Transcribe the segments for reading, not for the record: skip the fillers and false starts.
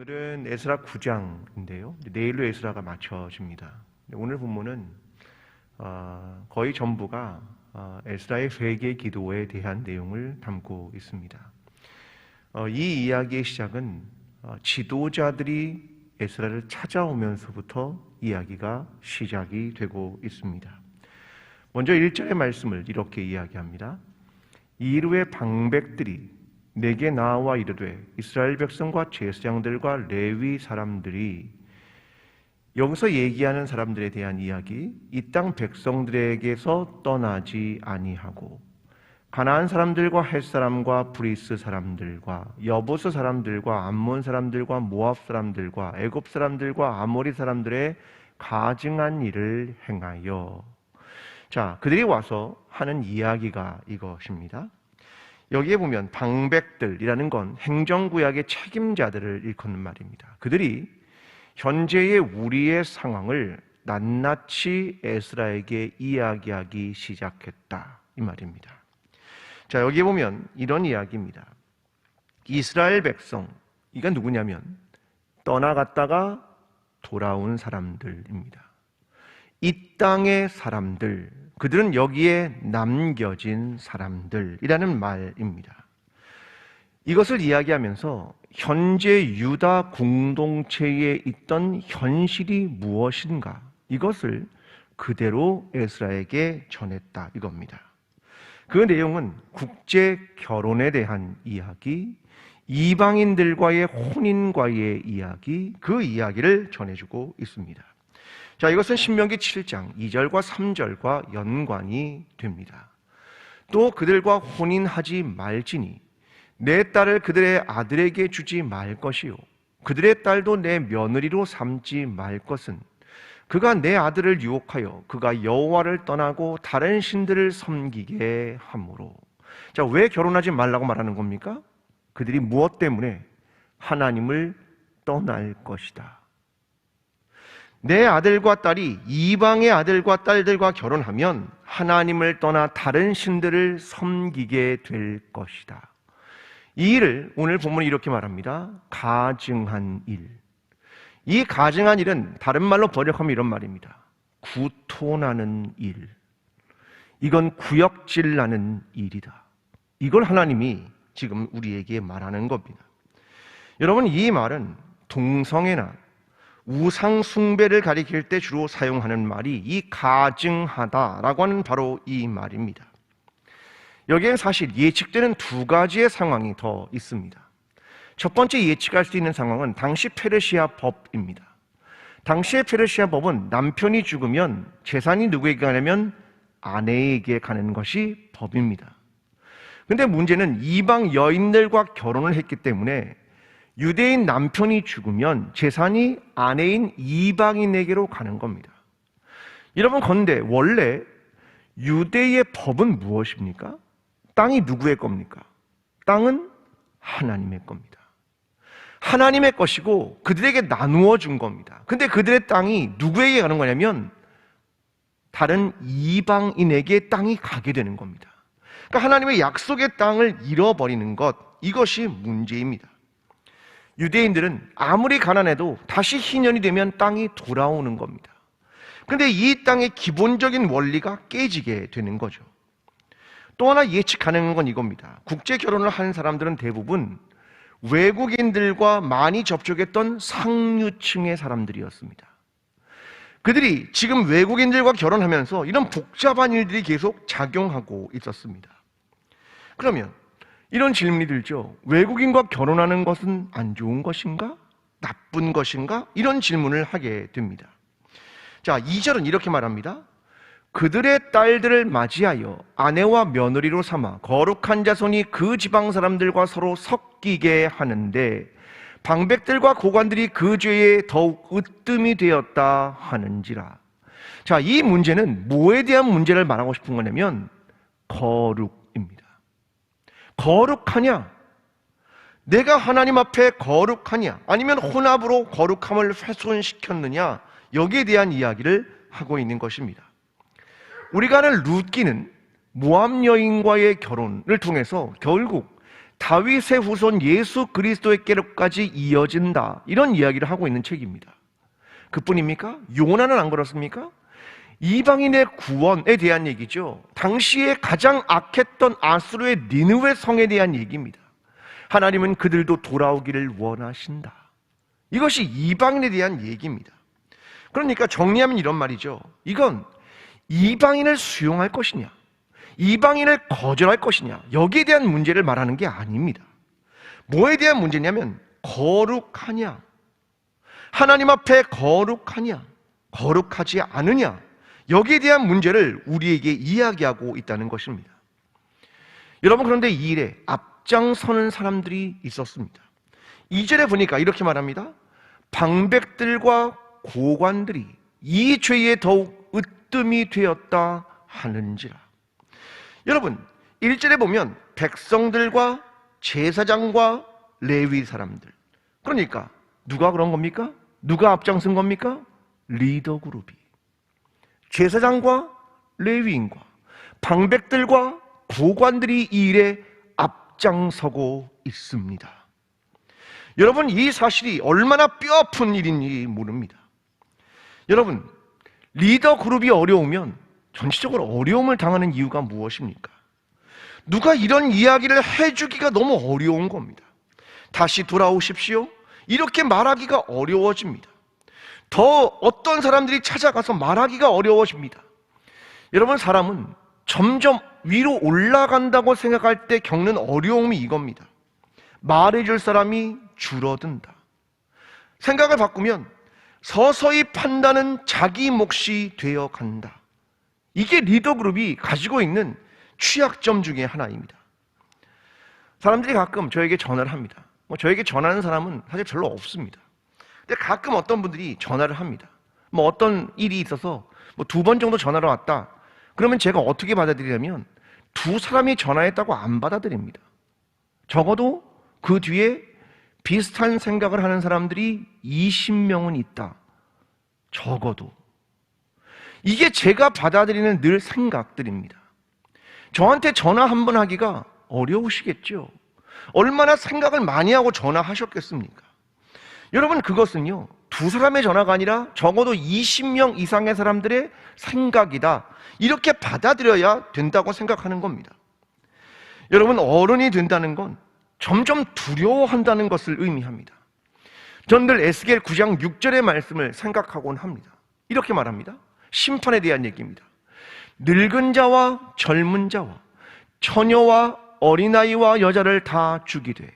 오늘은 에스라 9장인데요. 내일로 에스라가 마쳐집니다. 오늘 본문은 거의 전부가 에스라의 회개 기도에 대한 내용을 담고 있습니다. 이 이야기의 시작은 지도자들이 에스라를 찾아오면서부터 이야기가 시작이 되고 있습니다. 먼저 1절의 말씀을 이렇게 이야기합니다. 이르되 방백들이 내게 나와 이르되 이스라엘 백성과 제사장들과 레위 사람들이, 여기서 얘기하는 사람들에 대한 이야기, 이 땅 백성들에게서 떠나지 아니하고 가나안 사람들과 헷 사람과 브리스 사람들과 여부스 사람들과 암몬 사람들과 모압 사람들과 애굽 사람들과 아모리 사람들의 가증한 일을 행하여. 자, 그들이 와서 하는 이야기가 이것입니다. 여기에 보면 방백들이라는 건 행정구역의 책임자들을 일컫는 말입니다. 그들이 현재의 우리의 상황을 낱낱이 에스라에게 이야기하기 시작했다, 이 말입니다. 자, 여기에 보면 이런 이야기입니다. 이스라엘 백성, 이가 누구냐면 떠나갔다가 돌아온 사람들입니다. 이 땅의 사람들, 그들은 여기에 남겨진 사람들이라는 말입니다. 이것을 이야기하면서 현재 유다 공동체에 있던 현실이 무엇인가, 이것을 그대로 에스라에게 전했다, 이겁니다. 그 내용은 국제 결혼에 대한 이야기, 이방인들과의 혼인과의 이야기, 그 이야기를 전해주고 있습니다. 자, 이것은 신명기 7장 2절과 3절과 연관이 됩니다. 또 그들과 혼인하지 말지니 내 딸을 그들의 아들에게 주지 말 것이요 그들의 딸도 내 며느리로 삼지 말 것은 그가 내 아들을 유혹하여 그가 여호와를 떠나고 다른 신들을 섬기게 하므로. 자, 왜 결혼하지 말라고 말하는 겁니까? 그들이 무엇 때문에? 하나님을 떠날 것이다. 내 아들과 딸이 이방의 아들과 딸들과 결혼하면 하나님을 떠나 다른 신들을 섬기게 될 것이다. 이 일을 오늘 본문이 이렇게 말합니다. 가증한 일. 이 가증한 일은 다른 말로 번역하면 이런 말입니다. 구토나는 일. 이건 구역질 나는 일이다. 이걸 하나님이 지금 우리에게 말하는 겁니다. 여러분, 이 말은 동성애나 우상 숭배를 가리킬 때 주로 사용하는 말이 이 가증하다라고 하는 바로 이 말입니다. 여기엔 사실 예측되는 두 가지의 상황이 더 있습니다. 첫 번째 예측할 수 있는 상황은 당시 페르시아 법입니다. 당시의 페르시아 법은 남편이 죽으면 재산이 누구에게 가냐면 아내에게 가는 것이 법입니다. 그런데 문제는 이방 여인들과 결혼을 했기 때문에 유대인 남편이 죽으면 재산이 아내인 이방인에게로 가는 겁니다. 여러분, 그런데 원래 유대의 법은 무엇입니까? 땅이 누구의 겁니까? 땅은 하나님의 겁니다. 하나님의 것이고 그들에게 나누어 준 겁니다. 근데 그들의 땅이 누구에게 가는 거냐면 다른 이방인에게 땅이 가게 되는 겁니다. 그러니까 하나님의 약속의 땅을 잃어버리는 것, 이것이 문제입니다. 유대인들은 아무리 가난해도 다시 희년이 되면 땅이 돌아오는 겁니다. 그런데 이 땅의 기본적인 원리가 깨지게 되는 거죠. 또 하나 예측 가능한 건 이겁니다. 국제 결혼을 한 사람들은 대부분 외국인들과 많이 접촉했던 상류층의 사람들이었습니다. 그들이 지금 외국인들과 결혼하면서 이런 복잡한 일들이 계속 작용하고 있었습니다. 그러면 이런 질문이 들죠. 외국인과 결혼하는 것은 안 좋은 것인가? 나쁜 것인가? 이런 질문을 하게 됩니다. 자, 2절은 이렇게 말합니다. 그들의 딸들을 맞이하여 아내와 며느리로 삼아 거룩한 자손이 그 지방 사람들과 서로 섞이게 하는데 방백들과 고관들이 그 죄에 더욱 으뜸이 되었다 하는지라. 자, 이 문제는 뭐에 대한 문제를 말하고 싶은 거냐면 거룩입니다. 거룩하냐? 내가 하나님 앞에 거룩하냐? 아니면 혼합으로 거룩함을 훼손시켰느냐? 여기에 대한 이야기를 하고 있는 것입니다. 우리가 아는 룻기는 모압 여인과의 결혼을 통해서 결국 다윗의 후손 예수 그리스도의께로까지 이어진다, 이런 이야기를 하고 있는 책입니다. 그뿐입니까? 요나는 안 그렇습니까? 이방인의 구원에 대한 얘기죠. 당시에 가장 악했던 아수르의 니느웨 성에 대한 얘기입니다. 하나님은 그들도 돌아오기를 원하신다. 이것이 이방인에 대한 얘기입니다. 그러니까 정리하면 이런 말이죠. 이건 이방인을 수용할 것이냐, 이방인을 거절할 것이냐, 여기에 대한 문제를 말하는 게 아닙니다. 뭐에 대한 문제냐면 거룩하냐, 하나님 앞에 거룩하냐, 거룩하지 않으냐, 여기에 대한 문제를 우리에게 이야기하고 있다는 것입니다. 여러분, 그런데 이 일에 앞장서는 사람들이 있었습니다. 2절에 보니까 이렇게 말합니다. 방백들과 고관들이 이 죄에 더욱 으뜸이 되었다 하는지라. 여러분, 1절에 보면 백성들과 제사장과 레위 사람들, 그러니까 누가 그런 겁니까? 누가 앞장선 겁니까? 리더 그룹이 제사장과 레위인과 방백들과 고관들이 이 일에 앞장서고 있습니다. 여러분, 이 사실이 얼마나 뼈아픈 일인지 모릅니다. 여러분, 리더 그룹이 어려우면 전체적으로 어려움을 당하는 이유가 무엇입니까? 누가 이런 이야기를 해주기가 너무 어려운 겁니다. 다시 돌아오십시오, 이렇게 말하기가 어려워집니다. 더 어떤 사람들이 찾아가서 말하기가 어려워집니다. 여러분, 사람은 점점 위로 올라간다고 생각할 때 겪는 어려움이 이겁니다. 말해줄 사람이 줄어든다. 생각을 바꾸면 서서히 판단은 자기 몫이 되어 간다. 이게 리더 그룹이 가지고 있는 취약점 중에 하나입니다. 사람들이 가끔 저에게 전화를 합니다. 저에게 전화하는 사람은 사실 별로 없습니다. 근데 가끔 어떤 분들이 전화를 합니다. 어떤 일이 있어서 2번 정도 전화가 왔다. 그러면 제가 어떻게 받아들이냐면 두 사람이 전화했다고 안 받아들입니다. 적어도 그 뒤에 비슷한 생각을 하는 사람들이 20명은 있다. 적어도. 이게 제가 받아들이는 늘 생각들입니다. 저한테 전화 한 번 하기가 어려우시겠죠. 얼마나 생각을 많이 하고 전화하셨겠습니까? 여러분, 그것은요, 두 사람의 전화가 아니라 적어도 20명 이상의 사람들의 생각이다, 이렇게 받아들여야 된다고 생각하는 겁니다. 여러분, 어른이 된다는 건 점점 두려워한다는 것을 의미합니다. 저는 늘 에스겔 9장 6절의 말씀을 생각하곤 합니다. 이렇게 말합니다. 심판에 대한 얘기입니다. 늙은 자와 젊은 자와 처녀와 어린아이와 여자를 다 죽이되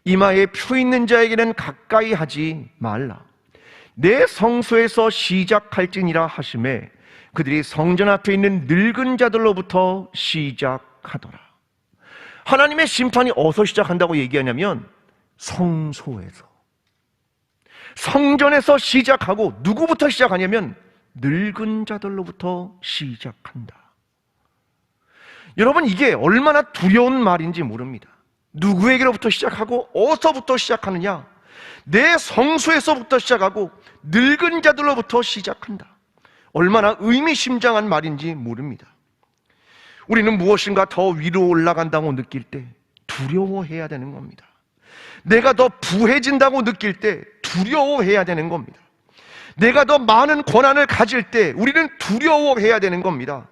이마에 표 있는 자에게는 가까이 하지 말라. 내 성소에서 시작할지니라 하심에 그들이 성전 앞에 있는 늙은 자들로부터 시작하더라. 하나님의 심판이 어디서 시작한다고 얘기하냐면 성소에서, 성전에서 시작하고 누구부터 시작하냐면 늙은 자들로부터 시작한다. 여러분, 이게 얼마나 두려운 말인지 모릅니다. 누구에게로부터 시작하고 어디서부터 시작하느냐? 내 성소에서부터 시작하고 늙은 자들로부터 시작한다. 얼마나 의미심장한 말인지 모릅니다. 우리는 무엇인가 더 위로 올라간다고 느낄 때 두려워해야 되는 겁니다. 내가 더 부해진다고 느낄 때 두려워해야 되는 겁니다. 내가 더 많은 권한을 가질 때 우리는 두려워해야 되는 겁니다.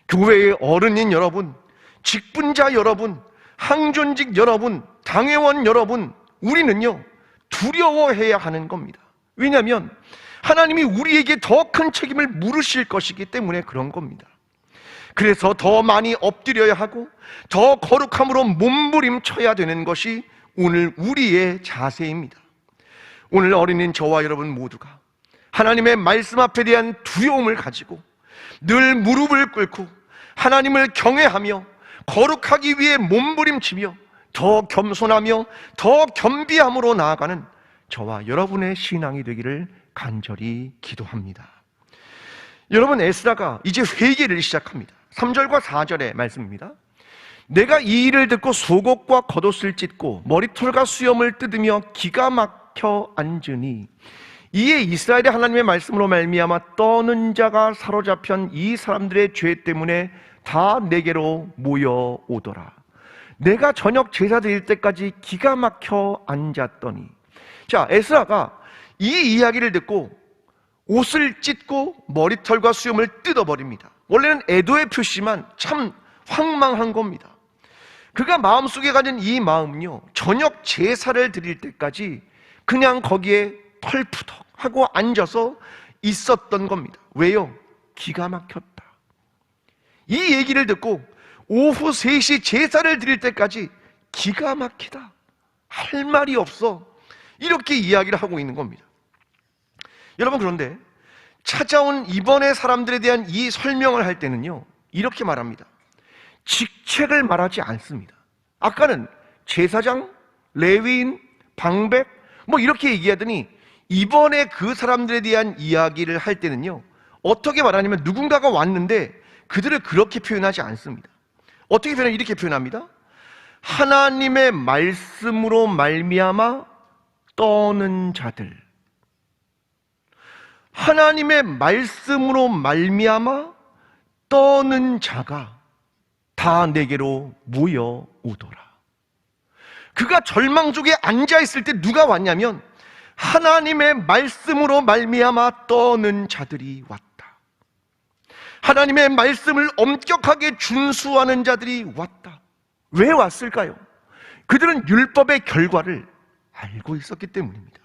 교회의 어른인 여러분, 직분자 여러분, 항존직 여러분, 당회원 여러분, 우리는요 두려워해야 하는 겁니다. 왜냐하면 하나님이 우리에게 더 큰 책임을 물으실 것이기 때문에 그런 겁니다. 그래서 더 많이 엎드려야 하고 더 거룩함으로 몸부림쳐야 되는 것이 오늘 우리의 자세입니다. 오늘 어린인 저와 여러분 모두가 하나님의 말씀 앞에 대한 두려움을 가지고 늘 무릎을 꿇고 하나님을 경외하며 거룩하기 위해 몸부림치며 더 겸손하며 더 겸비함으로 나아가는 저와 여러분의 신앙이 되기를 간절히 기도합니다. 여러분, 에스라가 이제 회개를 시작합니다. 3절과 4절의 말씀입니다. 내가 이 일을 듣고 속옷과 겉옷을 찢고 머리털과 수염을 뜯으며 기가 막혀 앉으니 이에 이스라엘의 하나님의 말씀으로 말미암아 떠는 자가 사로잡힌 이 사람들의 죄 때문에 다 내게로 모여오더라. 내가 저녁 제사 드릴 때까지 기가 막혀 앉았더니. 자, 에스라가 이 이야기를 듣고 옷을 찢고 머리털과 수염을 뜯어버립니다. 원래는 애도의 표시만 참 황망한 겁니다. 그가 마음속에 가진 이 마음은요, 저녁 제사를 드릴 때까지 그냥 거기에 털푸덕 하고 앉아서 있었던 겁니다. 왜요? 기가 막혔다. 이 얘기를 듣고 오후 3시 제사를 드릴 때까지 기가 막히다, 할 말이 없어, 이렇게 이야기를 하고 있는 겁니다. 여러분, 그런데 찾아온 이번의 사람들에 대한 이 설명을 할 때는요, 이렇게 말합니다. 직책을 말하지 않습니다. 아까는 제사장, 레위인, 방백 뭐 이렇게 얘기하더니 이번에 그 사람들에 대한 이야기를 할 때는요, 어떻게 말하냐면 누군가가 왔는데 그들을 그렇게 표현하지 않습니다. 어떻게 표현하냐, 이렇게 표현합니다. 하나님의 말씀으로 말미암아 떠는 자들, 하나님의 말씀으로 말미암아 떠는 자가 다 내게로 모여오더라. 그가 절망 속에 앉아있을 때 누가 왔냐면 하나님의 말씀으로 말미암아 떠는 자들이 왔다. 하나님의 말씀을 엄격하게 준수하는 자들이 왔다. 왜 왔을까요? 그들은 율법의 결과를 알고 있었기 때문입니다.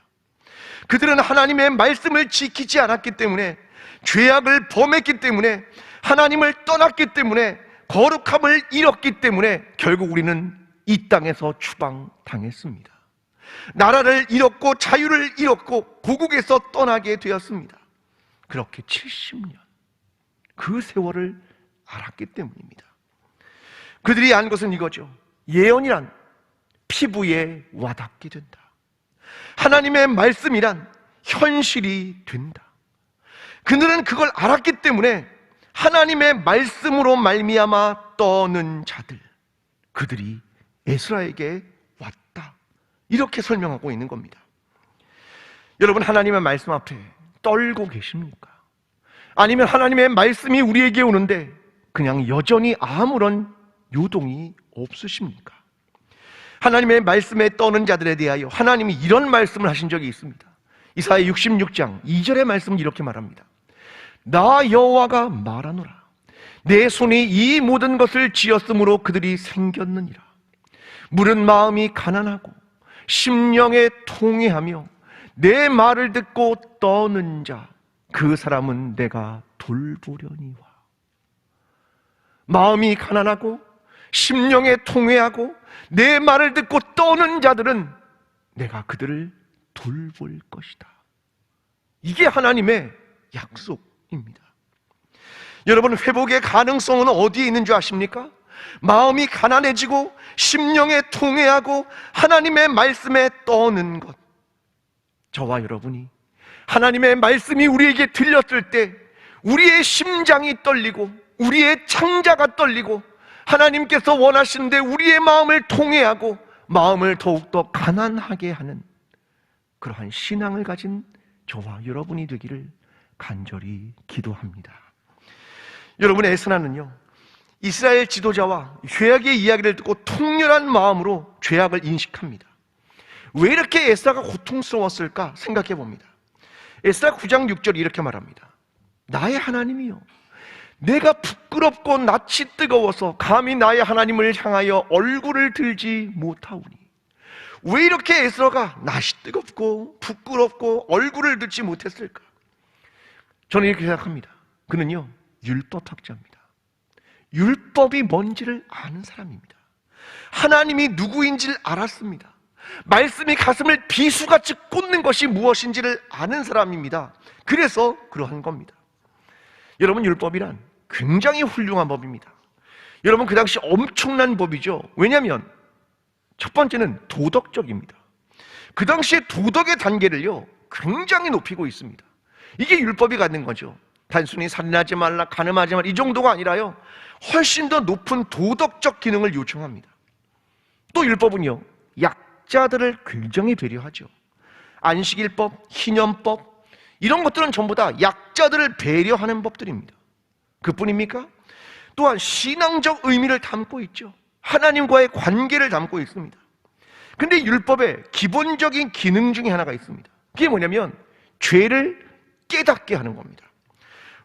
그들은 하나님의 말씀을 지키지 않았기 때문에, 죄악을 범했기 때문에, 하나님을 떠났기 때문에, 거룩함을 잃었기 때문에 결국 우리는 이 땅에서 추방당했습니다. 나라를 잃었고 자유를 잃었고 고국에서 떠나게 되었습니다. 그렇게 70년, 그 세월을 알았기 때문입니다. 그들이 안 것은 이거죠. 예언이란 피부에 와닿게 된다. 하나님의 말씀이란 현실이 된다. 그들은 그걸 알았기 때문에 하나님의 말씀으로 말미암아 떠는 자들, 그들이 에스라에게 왔다, 이렇게 설명하고 있는 겁니다. 여러분, 하나님의 말씀 앞에 떨고 계십니까? 아니면 하나님의 말씀이 우리에게 오는데 그냥 여전히 아무런 요동이 없으십니까? 하나님의 말씀에 떠는 자들에 대하여 하나님이 이런 말씀을 하신 적이 있습니다. 이사야 66장 2절의 말씀은 이렇게 말합니다. 나 여호와가 말하노라. 내 손이 이 모든 것을 지었으므로 그들이 생겼느니라. 물은 마음이 가난하고 심령에 통회하며 내 말을 듣고 떠는 자, 그 사람은 내가 돌보려니와. 마음이 가난하고 심령에 통회하고 내 말을 듣고 떠는 자들은 내가 그들을 돌볼 것이다. 이게 하나님의 약속입니다. 여러분, 회복의 가능성은 어디에 있는 줄 아십니까? 마음이 가난해지고 심령에 통회하고 하나님의 말씀에 떠는 것. 저와 여러분이 하나님의 말씀이 우리에게 들렸을 때 우리의 심장이 떨리고 우리의 창자가 떨리고 하나님께서 원하시는데 우리의 마음을 통회하고 마음을 더욱더 가난하게 하는 그러한 신앙을 가진 저와 여러분이 되기를 간절히 기도합니다. 여러분, 에스라는요, 이스라엘 지도자와 죄악의 이야기를 듣고 통렬한 마음으로 죄악을 인식합니다. 왜 이렇게 에스라가 고통스러웠을까 생각해 봅니다. 에스라 9장 6절 이렇게 말합니다. 나의 하나님이요, 내가 부끄럽고 낯이 뜨거워서 감히 나의 하나님을 향하여 얼굴을 들지 못하오니. 왜 이렇게 에스라가 낯이 뜨겁고 부끄럽고 얼굴을 들지 못했을까? 저는 이렇게 생각합니다. 그는요, 율법학자입니다. 율법이 뭔지를 아는 사람입니다. 하나님이 누구인지를 알았습니다. 말씀이 가슴을 비수같이 꽂는 것이 무엇인지를 아는 사람입니다. 그래서 그러한 겁니다. 여러분, 율법이란 굉장히 훌륭한 법입니다. 여러분, 그 당시 엄청난 법이죠. 왜냐하면 첫 번째는 도덕적입니다. 그 당시에 도덕의 단계를요 굉장히 높이고 있습니다. 이게 율법이 갖는 거죠. 단순히 살인하지 말라, 간음하지 말라, 이 정도가 아니라요, 훨씬 더 높은 도덕적 기능을 요청합니다. 또 율법은요, 약자들을 굉장히 배려하죠. 안식일법, 희년법, 이런 것들은 전부 다 약자들을 배려하는 법들입니다. 그뿐입니까? 또한 신앙적 의미를 담고 있죠. 하나님과의 관계를 담고 있습니다. 근데 율법의 기본적인 기능 중에 하나가 있습니다. 그게 뭐냐면 죄를 깨닫게 하는 겁니다.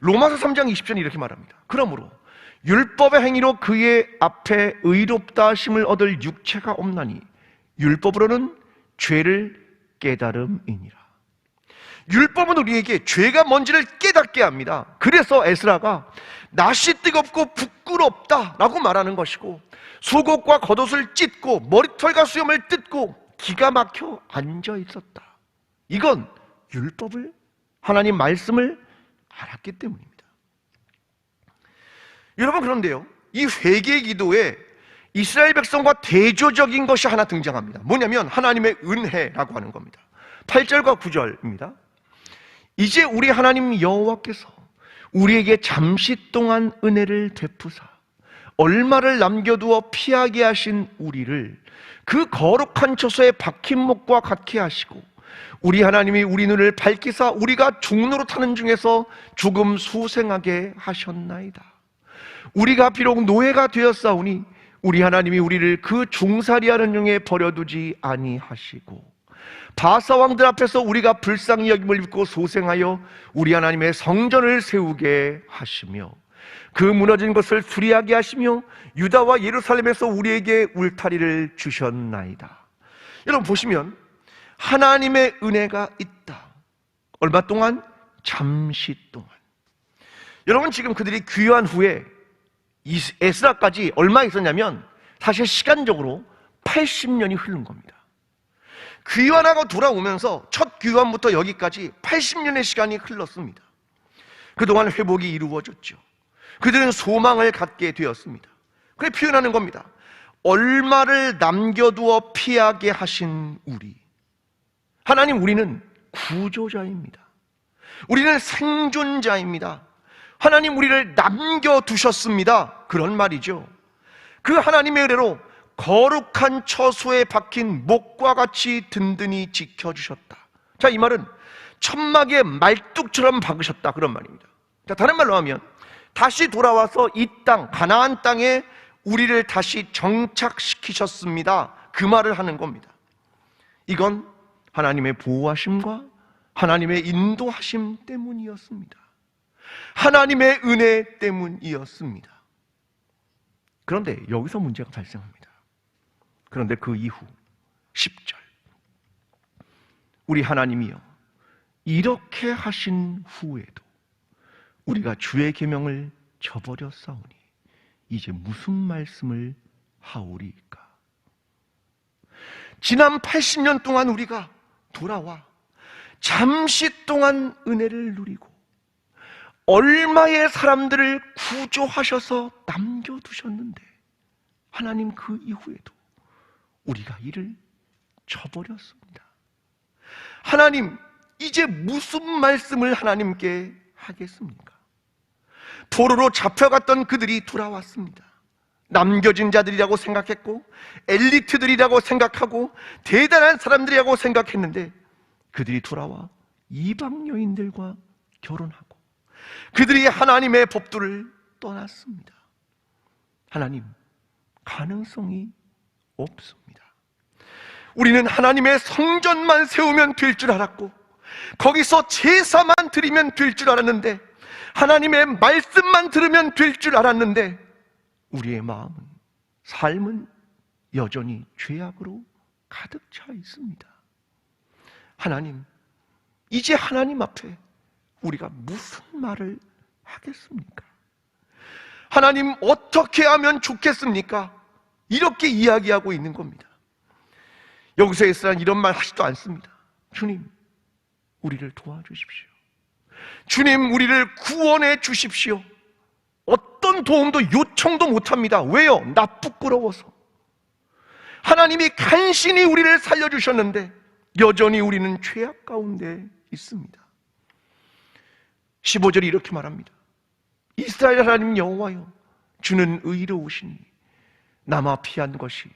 로마서 3장 20절에 이렇게 말합니다. 그러므로 율법의 행위로 그의 앞에 의롭다 하심을 얻을 육체가 없나니 율법으로는 죄를 깨달음이니라. 율법은 우리에게 죄가 뭔지를 깨닫게 합니다. 그래서 에스라가 낯이 뜨겁고 부끄럽다라고 말하는 것이고, 속옷과 겉옷을 찢고 머리털과 수염을 뜯고 기가 막혀 앉아 있었다. 이건 율법을, 하나님 말씀을 알았기 때문입니다. 여러분, 그런데요, 이 회개 기도에 이스라엘 백성과 대조적인 것이 하나 등장합니다. 뭐냐면 하나님의 은혜라고 하는 겁니다. 8절과 9절입니다. 이제 우리 하나님 여호와께서 우리에게 잠시 동안 은혜를 베푸사 얼마를 남겨두어 피하게 하신 우리를 그 거룩한 처소에 박힌 목과 같게 하시고, 우리 하나님이 우리 눈을 밝히사 우리가 종노릇하는 중에서 죽음 수생하게 하셨나이다. 우리가 비록 노예가 되었사오니 우리 하나님이 우리를 그 중살이하는 중에 버려두지 아니하시고, 바사 왕들 앞에서 우리가 불쌍히 여김을 입고 소생하여 우리 하나님의 성전을 세우게 하시며, 그 무너진 것을 수리하게 하시며 유다와 예루살렘에서 우리에게 울타리를 주셨나이다. 여러분 보시면 하나님의 은혜가 있다. 얼마 동안? 잠시 동안. 여러분, 지금 그들이 귀환 후에 에스라까지 얼마 있었냐면 사실 시간적으로 80년이 흐른 겁니다. 귀환하고 돌아오면서 첫 귀환부터 여기까지 80년의 시간이 흘렀습니다. 그동안 회복이 이루어졌죠. 그들은 소망을 갖게 되었습니다. 그래 표현하는 겁니다. 얼마를 남겨두어 피하게 하신 우리. 하나님, 우리는 구조자입니다. 우리는 생존자입니다. 하나님, 우리를 남겨두셨습니다. 그런 말이죠. 그 하나님의 은혜로 거룩한 처소에 박힌 목과 같이 든든히 지켜주셨다. 자, 이 말은 천막에 말뚝처럼 박으셨다, 그런 말입니다. 자, 다른 말로 하면 다시 돌아와서 이 땅, 가나안 땅에 우리를 다시 정착시키셨습니다. 그 말을 하는 겁니다. 이건 하나님의 보호하심과 하나님의 인도하심 때문이었습니다. 하나님의 은혜 때문이었습니다. 그런데 여기서 문제가 발생합니다. 그런데 그 이후 10절, 우리 하나님이여 이렇게 하신 후에도 우리가 주의 계명을 저버렸사오니 이제 무슨 말씀을 하오리까? 지난 80년 동안 우리가 돌아와 잠시 동안 은혜를 누리고 얼마의 사람들을 구조하셔서 남겨두셨는데, 하나님 그 이후에도 우리가 이를 저버렸습니다. 하나님, 이제 무슨 말씀을 하나님께 하겠습니까? 포로로 잡혀갔던 그들이 돌아왔습니다. 남겨진 자들이라고 생각했고 엘리트들이라고 생각하고 대단한 사람들이라고 생각했는데, 그들이 돌아와 이방 여인들과 결혼하고 그들이 하나님의 법도를 떠났습니다. 하나님, 가능성이 없습니다. 우리는 하나님의 성전만 세우면 될 줄 알았고 거기서 제사만 드리면 될 줄 알았는데, 하나님의 말씀만 들으면 될 줄 알았는데, 우리의 마음은, 삶은 여전히 죄악으로 가득 차 있습니다. 하나님, 이제 하나님 앞에 우리가 무슨 말을 하겠습니까? 하나님, 어떻게 하면 좋겠습니까? 이렇게 이야기하고 있는 겁니다. 여기서 에스라는 이런 말 하지도 않습니다. 주님, 우리를 도와주십시오. 주님, 우리를 구원해 주십시오. 어떤 도움도 요청도 못합니다. 왜요? 나 부끄러워서. 하나님이 간신히 우리를 살려주셨는데 여전히 우리는 죄악 가운데 있습니다. 15절이 이렇게 말합니다. 이스라엘 하나님 여호와여, 주는 의로우시니 남아 피한 것이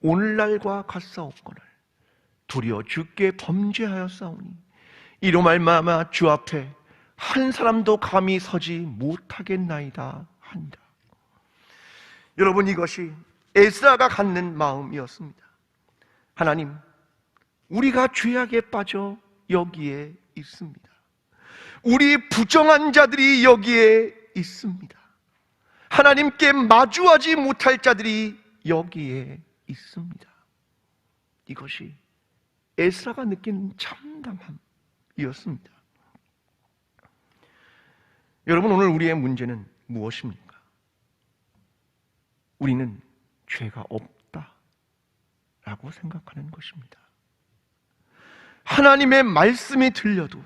오늘날과 같사옵거늘 도리어 주께 범죄하였사오니 이로 말미암아 주 앞에 한 사람도 감히 서지 못하겠나이다 하니라. 여러분, 이것이 에스라가 갖는 마음이었습니다. 하나님, 우리가 죄악에 빠져 여기에 있습니다. 우리 부정한 자들이 여기에 있습니다. 하나님께 마주하지 못할 자들이 여기에 있습니다. 이것이 에스라가 느낀 참담함이었습니다. 여러분, 오늘 우리의 문제는 무엇입니까? 우리는 죄가 없다라고 생각하는 것입니다. 하나님의 말씀이 들려도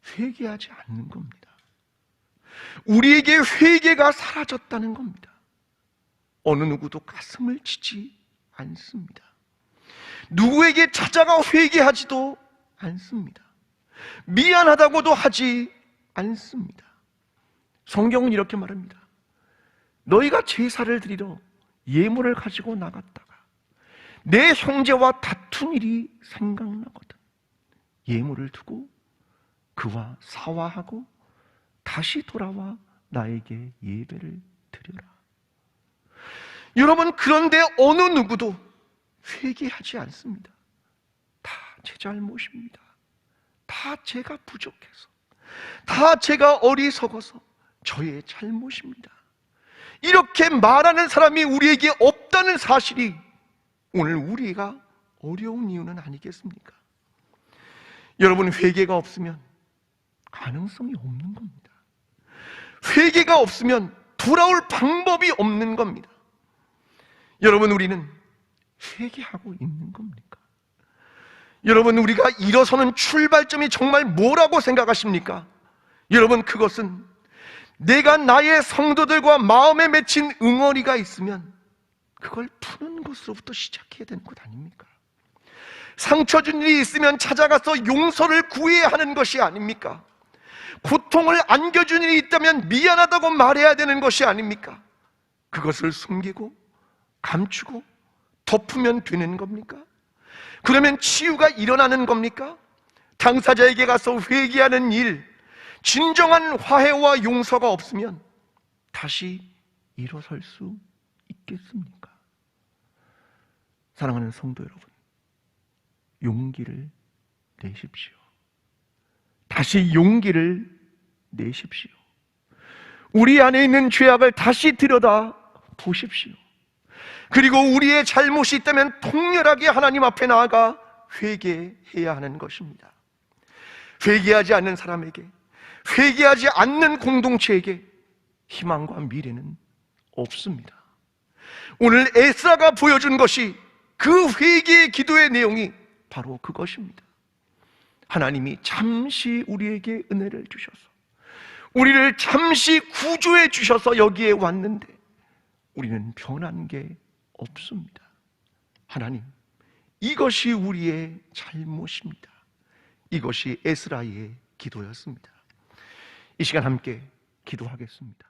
회개하지 않는 겁니다. 우리에게 회개가 사라졌다는 겁니다. 어느 누구도 가슴을 치지 않습니다. 누구에게 찾아가 회개하지도 않습니다. 미안하다고도 하지 않습니다. 성경은 이렇게 말합니다. 너희가 제사를 드리러 예물을 가지고 나갔다가 내 형제와 다툰 일이 생각나거든 예물을 두고 그와 사화하고 다시 돌아와 나에게 예배를 드려라. 여러분, 그런데 어느 누구도 회개하지 않습니다. 다 제 잘못입니다. 다 제가 부족해서, 다 제가 어리석어서 저의 잘못입니다. 이렇게 말하는 사람이 우리에게 없다는 사실이 오늘 우리가 어려운 이유는 아니겠습니까? 여러분, 회개가 없으면 가능성이 없는 겁니다. 회개가 없으면 돌아올 방법이 없는 겁니다. 여러분, 우리는 회개하고 있는 겁니까? 여러분, 우리가 일어서는 출발점이 정말 뭐라고 생각하십니까? 여러분, 그것은 내가 나의 성도들과 마음에 맺힌 응어리가 있으면 그걸 푸는 것으로부터 시작해야 되는 것 아닙니까? 상처 준 일이 있으면 찾아가서 용서를 구해야 하는 것이 아닙니까? 고통을 안겨준 일이 있다면 미안하다고 말해야 되는 것이 아닙니까? 그것을 숨기고 감추고 덮으면 되는 겁니까? 그러면 치유가 일어나는 겁니까? 당사자에게 가서 회개하는 일, 진정한 화해와 용서가 없으면 다시 일어설 수 있겠습니까? 사랑하는 성도 여러분, 용기를 내십시오. 다시 용기를 내십시오. 우리 안에 있는 죄악을 다시 들여다 보십시오. 그리고 우리의 잘못이 있다면 통렬하게 하나님 앞에 나아가 회개해야 하는 것입니다. 회개하지 않는 사람에게, 회개하지 않는 공동체에게 희망과 미래는 없습니다. 오늘 에스라가 보여준 것이, 그 회개의 기도의 내용이 바로 그것입니다. 하나님이 잠시 우리에게 은혜를 주셔서, 우리를 잠시 구조해 주셔서 여기에 왔는데 우리는 변한 게 없습니다. 하나님, 이것이 우리의 잘못입니다. 이것이 에스라의 기도였습니다. 이 시간 함께 기도하겠습니다.